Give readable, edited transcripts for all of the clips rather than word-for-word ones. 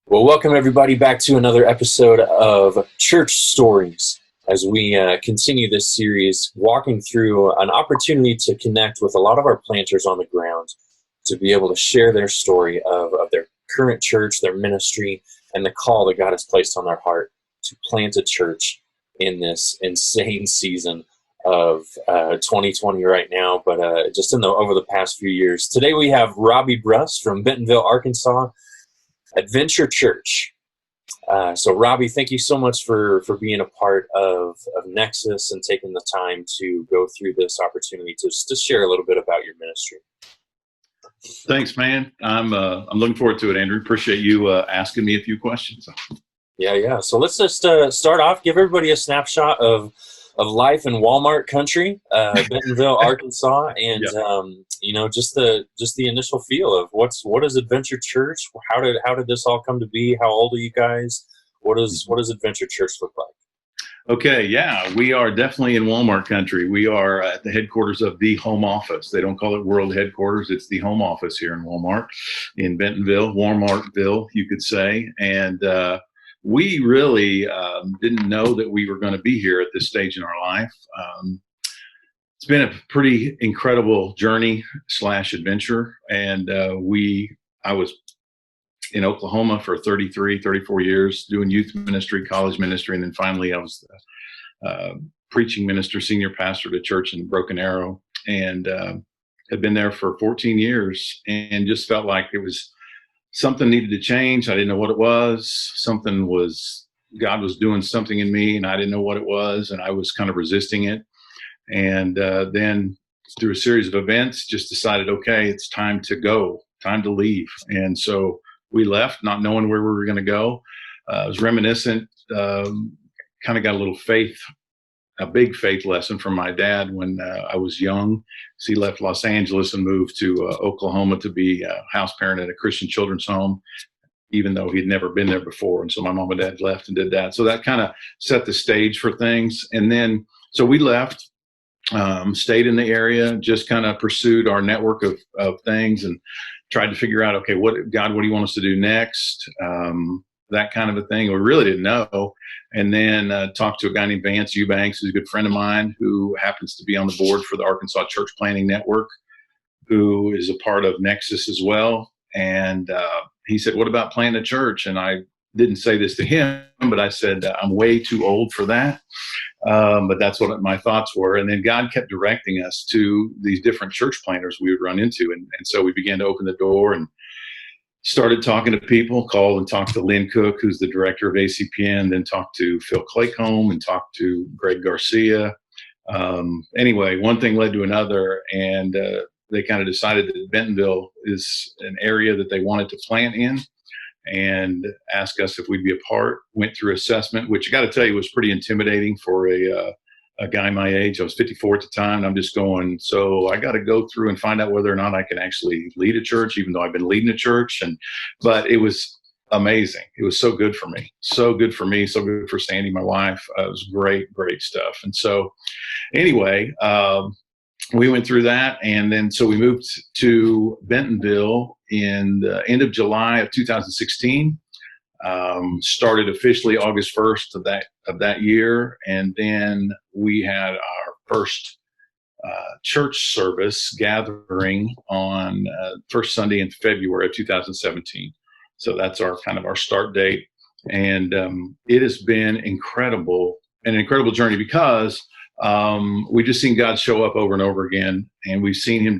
Well, welcome everybody back to another episode of Church Stories as we continue this series, walking through an opportunity to connect with a lot of our planters on the ground to be able to share their story of their current church, their ministry, and the call that God has placed on their heart to plant a church in this insane season of 2020 right now, but just over the past few years. Today we have Robi Brust from Bentonville, Arkansas, Adventure Church. So Robi, thank you so much for being a part of Nexus and taking the time to go through this opportunity to share a little bit about your ministry. Thanks, man. I'm looking forward to it, Andrew. Appreciate you asking me a few questions. Yeah. So let's just start off. Give everybody a snapshot of life in Walmart country, Bentonville, Arkansas, and just the initial feel of what is Adventure Church? How did this all come to be? How old are you guys? What does Adventure Church look like? Okay, yeah, we are definitely in Walmart country. We are at the headquarters of the home office. They don't call it world headquarters. It's the home office here in Walmart, in Bentonville, Walmartville, you could say. And we really didn't know that we were going to be here at this stage in our life. It's been a pretty incredible journey / adventure. And I was in Oklahoma for 34 years doing youth ministry, college ministry. And then finally I was preaching minister, senior pastor at a church in Broken Arrow, and had been there for 14 years and just felt like it was something needed to change. I didn't know what it was. God was doing something in me and I didn't know what it was. And I was kind of resisting it. And then through a series of events, just decided, okay, it's time to go, time to leave. And so we left, not knowing where we were going to go. I was reminiscent, kind of got a big faith lesson from my dad when I was young. So he left Los Angeles and moved to Oklahoma to be a house parent at a Christian children's home, even though he'd never been there before. And so my mom and dad left and did that. So that kind of set the stage for things. And then, so we left, stayed in the area, just kind of pursued our network of things and tried to figure out, okay, God, what do you want us to do next? That kind of a thing. We really didn't know. And then talked to a guy named Vance Eubanks, who's a good friend of mine, who happens to be on the board for the Arkansas Church Planting Network, who is a part of Nexus as well. And he said, what about planting a church? And I didn't say this to him, but I said, I'm way too old for that. But that's what my thoughts were. And then God kept directing us to these different church planters we would run into. And so we began to open the door and started talking to people, called and talked to Lynn Cook, who's the director of ACPN, then talked to Phil Claycomb and talked to Greg Garcia. Anyway, one thing led to another, and they kind of decided that Bentonville is an area that they wanted to plant in and asked us if we'd be a part. Went through assessment, which I got to tell you was pretty intimidating for a guy my age. I was 54 at the time. And I'm just going, so I got to go through and find out whether or not I can actually lead a church, even though I've been leading a church. But it was amazing. It was so good for me. So good for me. So good for Sandy, my wife. It was great stuff. And so anyway, we went through that, and then so we moved to Bentonville in the end of July of 2016. Started officially August 1st of that year, and then we had our first church service gathering on first Sunday in February of 2017. So that's our start date, and it has been an incredible journey because we just seen God show up over and over again, and we've seen him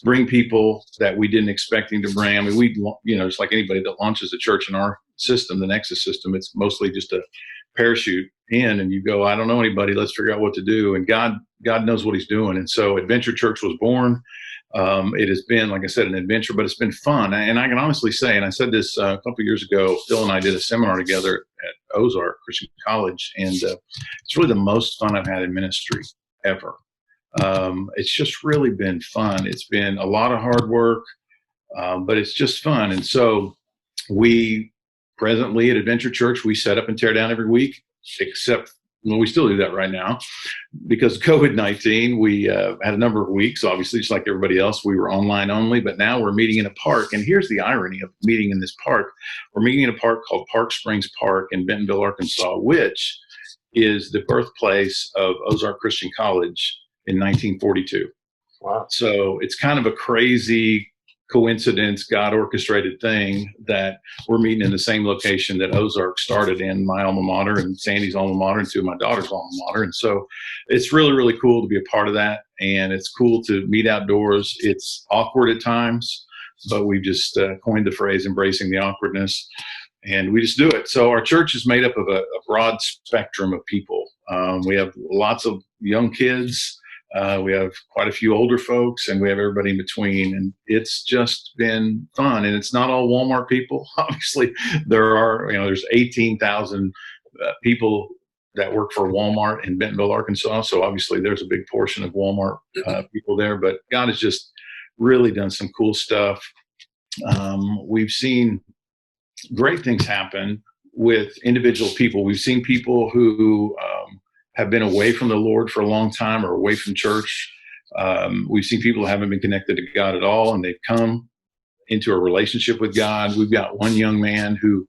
bring people that we didn't expect him to bring. I mean, it's like anybody that launches a church in our system, the Nexus system, it's mostly just a parachute in and you go, I don't know anybody, let's figure out what to do. And God knows what he's doing. And so Adventure Church was born. It has been, like I said, an adventure, but it's been fun. And I can honestly say, and I said this a couple of years ago, Phil and I did a seminar together at Ozark Christian College, and it's really the most fun I've had in ministry ever. It's just really been fun. It's been a lot of hard work, but it's just fun. And so we presently at Adventure Church, we set up and tear down every week, except well, we still do that right now because of COVID-19. We had a number of weeks, obviously, just like everybody else, we were online only, but now we're meeting in a park. And here's the irony of meeting in this park. We're meeting in a park called Park Springs Park in Bentonville, Arkansas, which is the birthplace of Ozark Christian College in 1942. Wow. So it's kind of a crazy coincidence, God orchestrated thing that we're meeting in the same location that Ozark started in, my alma mater and Sandy's alma mater and two of my daughter's alma mater. And so it's really, really cool to be a part of that. And it's cool to meet outdoors. It's awkward at times, but we've just coined the phrase embracing the awkwardness. And we just do it. So our church is made up of a broad spectrum of people. We have lots of young kids. We have quite a few older folks, and we have everybody in between. And it's just been fun. And it's not all Walmart people. Obviously, there's 18,000 people that work for Walmart in Bentonville, Arkansas. So obviously, there's a big portion of Walmart people there. But God has just really done some cool stuff. We've seen great things happen with individual people. We've seen people who have been away from the Lord for a long time or away from church. We've seen people who haven't been connected to God at all, and they've come into a relationship with God. We've got one young man who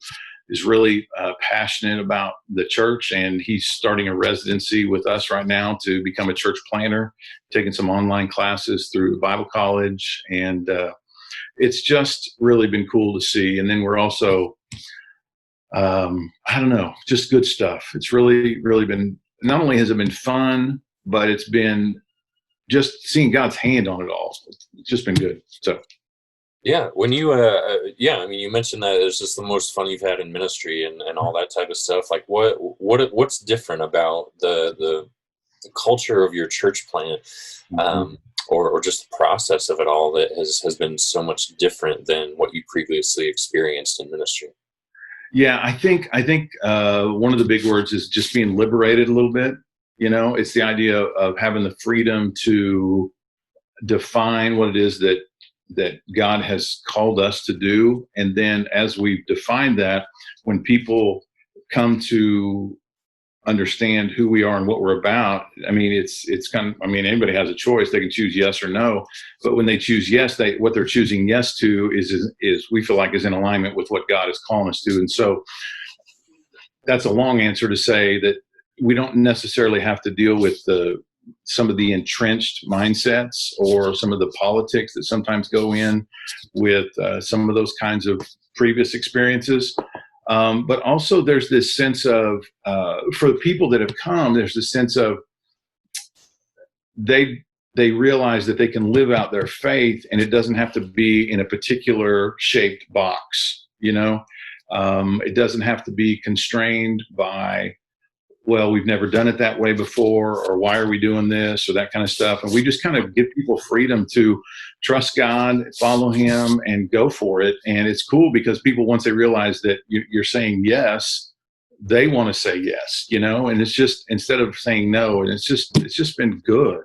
is really passionate about the church, and he's starting a residency with us right now to become a church planner, taking some online classes through Bible college. And it's just really been cool to see. And then we're also, just good stuff. It's really, really been, not only has it been fun, but it's been just seeing God's hand on it all. It's just been good. So, yeah, when you, you mentioned that it's just the most fun you've had in ministry and all that type of stuff. Like, what's different about the culture of your church plant, or just the process of it all that has been so much different than what you previously experienced in ministry? Yeah, I think one of the big words is just being liberated a little bit. It's the idea of having the freedom to define what it is that God has called us to do. And then as we've defined that, when people come to understand who we are and what we're about, it's kind of, anybody has a choice. They can choose yes or no. But when they choose yes, what they're choosing yes to is we feel like is in alignment with what God is calling us to. And so that's a long answer to say that we don't necessarily have to deal with some of the entrenched mindsets or some of the politics that sometimes go in with some of those kinds of previous experiences. But also there's this sense of, for the people that have come, there's this sense of they realize that they can live out their faith and it doesn't have to be in a particular shaped box. It doesn't have to be constrained by, well, we've never done it that way before, or why are we doing this, or that kind of stuff. And we just kind of give people freedom to trust God, follow him, and go for it. And it's cool because people, once they realize that you're saying yes, they want to say yes, and it's just, instead of saying no, and it's just been good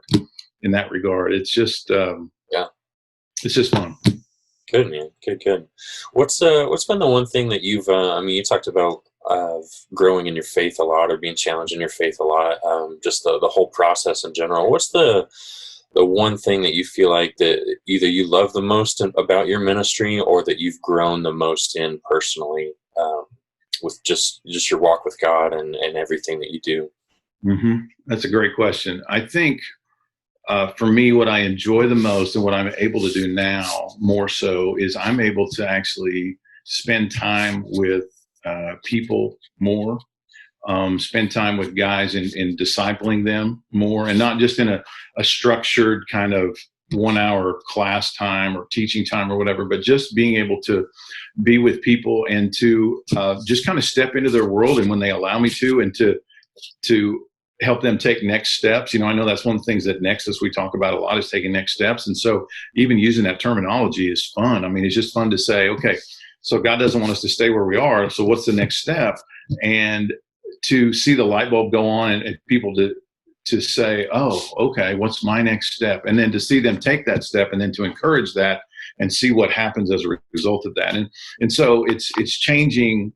in that regard. It's just, it's just fun. Good, man. Good. What's been the one thing that you've, you talked about growing in your faith a lot, or being challenged in your faith a lot, just the whole process in general. What's the one thing that you feel like that either you love the most about your ministry, or that you've grown the most in personally, with just your walk with God and everything that you do? Mm-hmm. That's a great question. I think for me, what I enjoy the most and what I'm able to do now more so is I'm able to actually spend time with people more, spend time with guys in discipling them more, and not just in a structured kind of 1 hour class time or teaching time or whatever, but just being able to be with people and to just kind of step into their world, and when they allow me to, and to help them take next steps. I know that's one of the things that Nexus we talk about a lot, is taking next steps. And so even using that terminology is fun. It's just fun to say, okay, so God doesn't want us to stay where we are. So what's the next step? And to see the light bulb go on, and people to say, oh, okay, what's my next step? And then to see them take that step, and then to encourage that and see what happens as a result of that. And so it's changing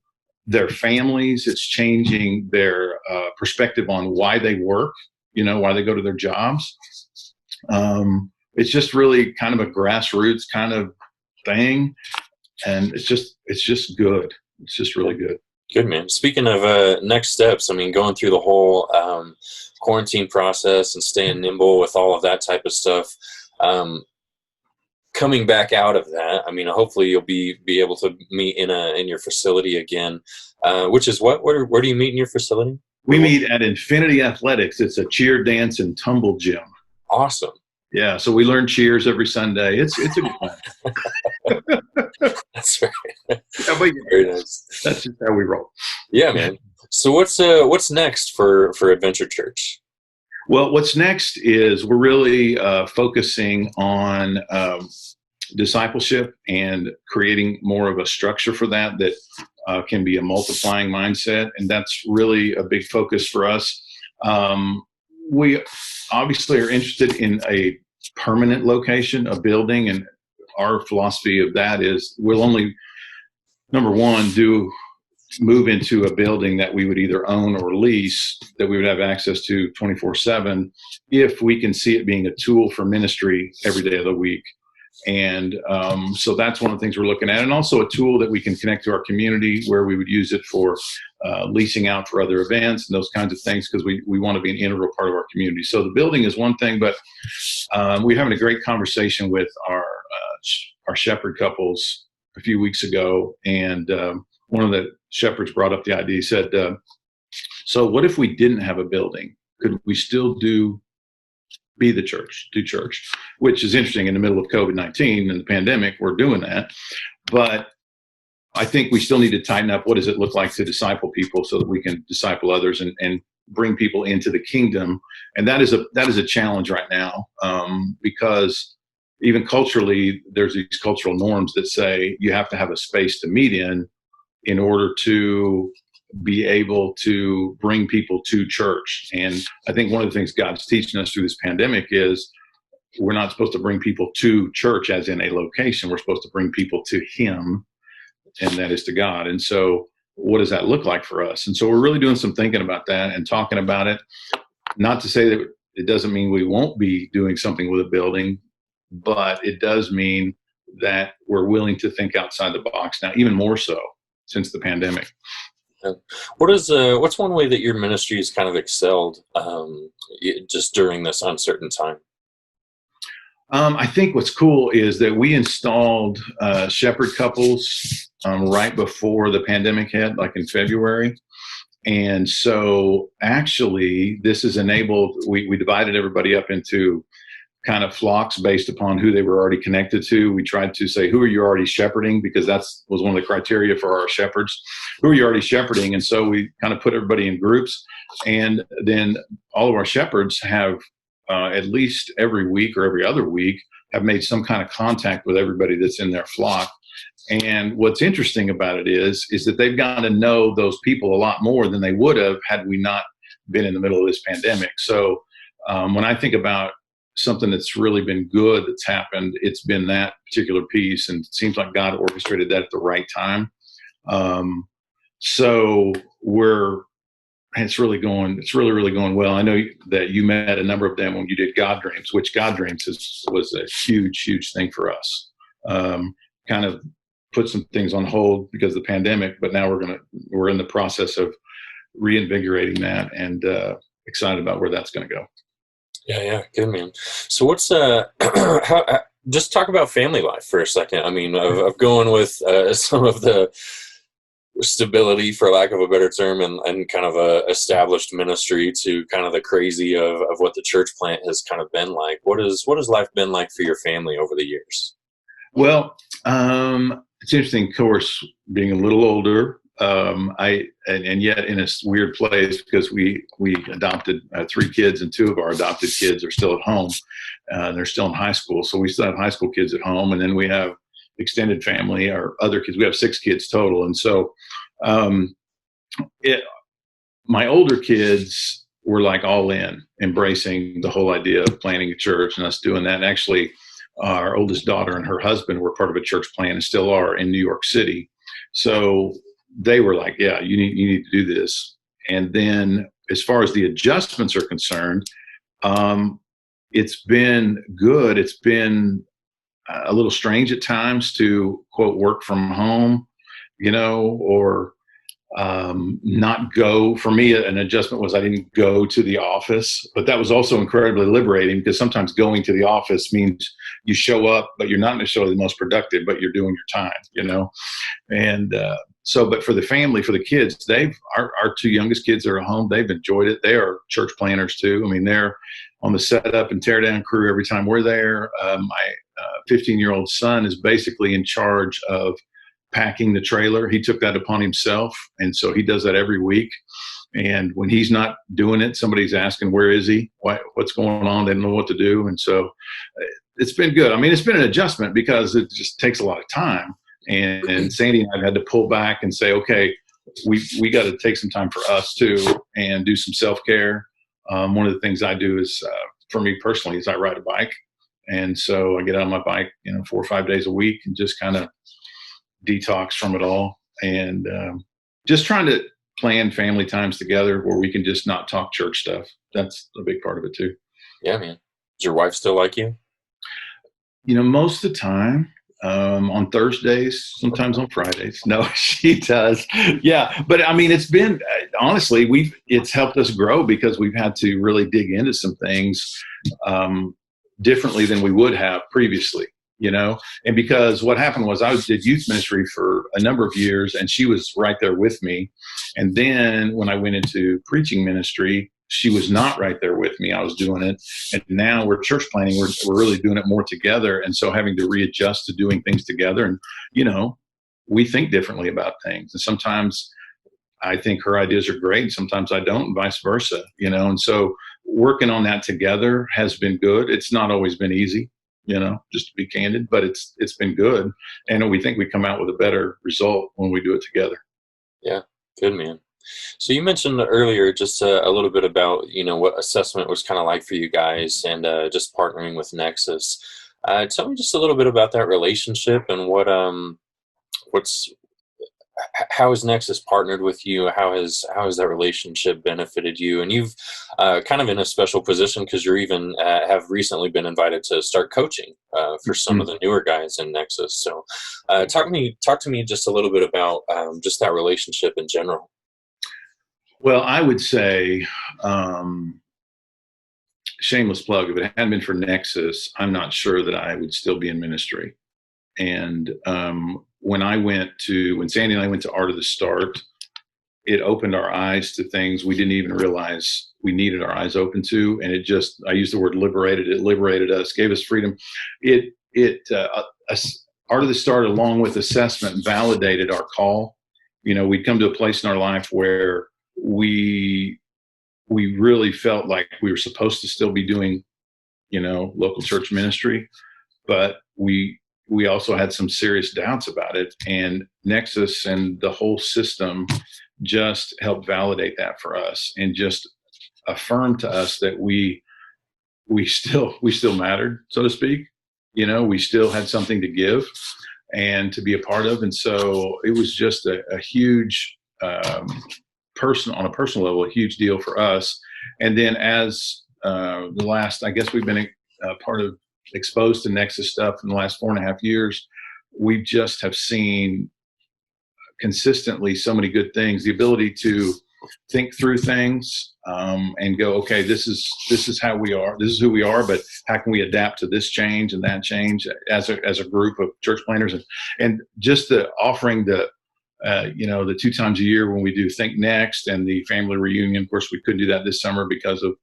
their families. It's changing their perspective on why they work, why they go to their jobs. It's just really kind of a grassroots kind of thing. And it's just good. It's just really good. Good, man. Speaking of next steps, I mean, going through the whole quarantine process and staying nimble with all of that type of stuff, coming back out of that, I mean, hopefully you'll be able to meet in your facility again, which is where do you meet in your facility? We meet at Infinity Athletics. It's a cheer, dance, and tumble gym. Awesome. Yeah, so we learn cheers every Sunday. It's a good time. That's right. Yeah, very nice. That's just how we roll. Yeah, man. So what's next for Adventure Church? Well, what's next is we're really focusing on discipleship and creating more of a structure for that can be a multiplying mindset, and that's really a big focus for us. We obviously are interested in a permanent location, a building, and our philosophy of that is we'll only, number one, move into a building that we would either own or lease, that we would have access to 24/7, if we can see it being a tool for ministry every day of the week. And so that's one of the things we're looking at, and also a tool that we can connect to our community, where we would use it for leasing out for other events and those kinds of things, because we want to be an integral part of our community. So the building is one thing, but we're having a great conversation with our shepherd couples a few weeks ago, and one of the shepherds brought up the idea. He said, so what if we didn't have a building? Could we still do church? Which is interesting. In the middle of COVID-19 and the pandemic, we're doing that. But I think we still need to tighten up, what does it look like to disciple people so that we can disciple others and bring people into the kingdom. And that is a challenge right now, because even culturally, there's these cultural norms that say you have to have a space to meet in order to be able to bring people to church. And I think one of the things God's teaching us through this pandemic is we're not supposed to bring people to church as in a location. We're supposed to bring people to Him, and that is to God. And so what does that look like for us? And so we're really doing some thinking about that and talking about it. Not to say that it doesn't mean we won't be doing something with a building, but it does mean that we're willing to think outside the box now, even more so since the pandemic. What's one way that your ministry has kind of excelled just during this uncertain time? I think what's cool is that we installed shepherd couples right before the pandemic hit, like in February. And so actually this has enabled, we divided everybody up into kind of flocks based upon who they were already connected to. We tried to say, who are you already shepherding? Because was one of the criteria for our shepherds. Who are you already shepherding? And so we kind of put everybody in groups. And then all of our shepherds have at least every week or every other week have made some kind of contact with everybody that's in their flock. And what's interesting about it is that they've gotten to know those people a lot more than they would have had we not been in the middle of this pandemic. So when I think about something that's really been good that's happened, it's been that particular piece, and it seems like God orchestrated that at the right time. So it's really going well. I know that you met a number of them when you did God Dreams, which God Dreams was a huge thing for us. Kind of put some things on hold because of the pandemic, but now we're in the process of reinvigorating that, and excited about where that's going to go. Yeah, good, man. So what's just talk about family life for a second. I mean, of going with some of the stability, for lack of a better term, and kind of a established ministry to kind of the crazy of what the church plant has kind of been like. What has life been like for your family over the years? Well, it's interesting, of course, being a little older, and yet in a weird place, because we adopted 3 kids, and 2 of our adopted kids are still at home. They're still in high school. So we still have high school kids at home. And then we have extended family, our other kids. We have 6 kids total. And so my older kids were like all in, embracing the whole idea of planting a church and us doing that. And actually, our oldest daughter and her husband were part of a church plant and still are in New York City. So they were like, yeah, you need to do this. And then as far as the adjustments are concerned, it's been good. It's been a little strange at times to quote work from home, or not go. For me, an adjustment was I didn't go to the office, but that was also incredibly liberating because sometimes going to the office means you show up, but you're not necessarily the most productive, but you're doing your time, and but for the family, for the kids, our two youngest kids are at home. They've enjoyed it. They are church planners too. I mean, they're on the setup and tear down crew every time we're there. My 15-year-old son is basically in charge of packing the trailer. He took that upon himself. And so he does that every week. And when he's not doing it, somebody's asking, where is he? What's going on? They don't know what to do. And so it's been good. I mean, it's been an adjustment because it just takes a lot of time. And Sandy and I had to pull back and say, okay, we got to take some time for us too and do some self-care. One of the things I do is, for me personally, is I ride a bike. And so I get on my bike, 4 or 5 days a week and just kind of detox from it all. And just trying to plan family times together where we can just not talk church stuff. That's a big part of it too. Yeah, man. Does your wife still like you? Most of the time, on Thursdays, sometimes on Fridays. No, she does. Yeah. But I mean, it's been, honestly, it's helped us grow because we've had to really dig into some things differently than we would have previously, and because what happened was I did youth ministry for a number of years and she was right there with me. And then when I went into preaching ministry, she was not right there with me. I was doing it. And now we're church planning. We're really doing it more together. And so having to readjust to doing things together. And, we think differently about things. And sometimes I think her ideas are great. And sometimes I don't, and vice versa, and so working on that together has been good. It's not always been easy, just to be candid, but it's been good. And we think we come out with a better result when we do it together. Yeah. Good, man. So you mentioned earlier just a little bit about, what assessment was kind of like for you guys and just partnering with Nexus. Tell me just a little bit about that relationship and how has Nexus partnered with you? How has that relationship benefited you? And you've kind of in a special position because you're even have recently been invited to start coaching for some of the newer guys in Nexus. So talk to me just a little bit about just that relationship in general. Well, I would say, shameless plug, if it hadn't been for Nexus, I'm not sure that I would still be in ministry. And when Sandy and I went to Art of the Start, it opened our eyes to things we didn't even realize we needed our eyes open to. And I use the word liberated. It liberated us, gave us freedom. Art of the Start, along with assessment, validated our call. We'd come to a place in our life where we really felt like we were supposed to still be doing, local church ministry, but we also had some serious doubts about it. And Nexus and the whole system just helped validate that for us and just affirm to us that we still mattered, so to speak. We still had something to give and to be a part of. And so it was just a huge, on a personal level, a huge deal for us. And then as I guess we've been exposed to Nexus stuff in the last 4.5 years, we just have seen consistently so many good things. The ability to think through things and go, okay, this is how we are. This is who we are, but how can we adapt to this change and that change as a group of church planners, and just the offering the 2 times a year when we do Think Next and the family reunion. Of course, we couldn't do that this summer because of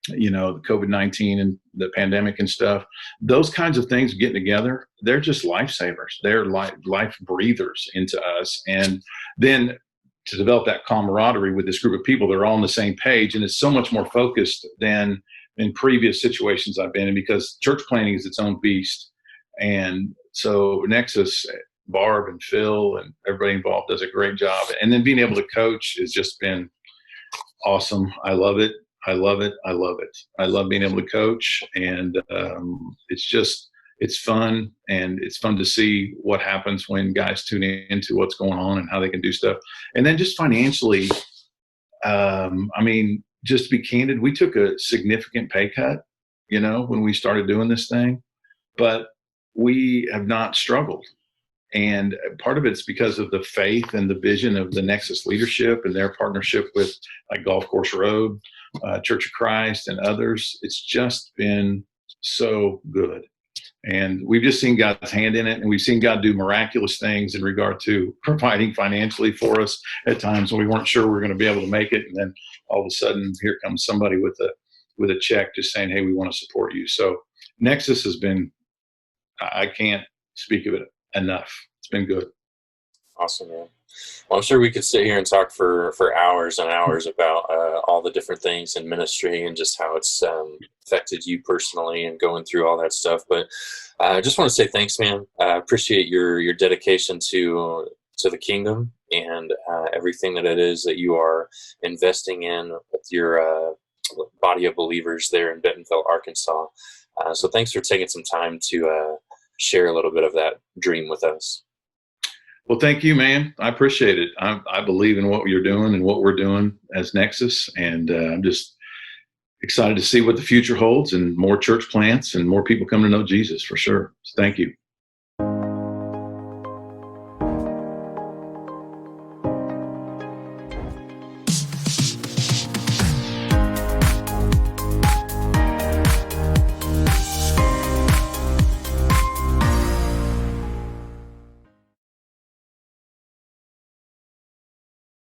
the COVID-19 and the pandemic and stuff. Those kinds of things getting together, they're just lifesavers. They're life breathers into us. And then to develop that camaraderie with this group of people, they're all on the same page. And it's so much more focused than in previous situations I've been in, because church planning is its own beast. And so Nexus, Barb and Phil and everybody involved does a great job. And then being able to coach has just been awesome. I love it. I love it. I love it. I love being able to coach. And it's it's fun, and it's fun to see what happens when guys tune into what's going on and how they can do stuff. And then just financially, I mean, just to be candid, we took a significant pay cut, when we started doing this thing, but we have not struggled. And part of it's because of the faith and the vision of the Nexus leadership and their partnership with like Golf Course Road, Church of Christ, and others. It's just been so good. And we've just seen God's hand in it, and we've seen God do miraculous things in regard to providing financially for us at times when we weren't sure we were going to be able to make it. And then all of a sudden, here comes somebody with a check just saying, hey, we want to support you. So Nexus has been, I can't speak of it enough. It's been good. Awesome, man. Well, I'm sure we could sit here and talk for hours and hours about all the different things in ministry and just how it's affected you personally and going through all that stuff. But I just want to say thanks, man. I appreciate your dedication to the kingdom and everything that it is that you are investing in with your body of believers there in Bentonville, Arkansas. So thanks for taking some time to share a little bit of that dream with us. Well, thank you, man. I appreciate it. I believe in what you're doing and what we're doing as Nexus, and I'm just excited to see what the future holds and more church plants and more people come to know Jesus for sure. So thank you.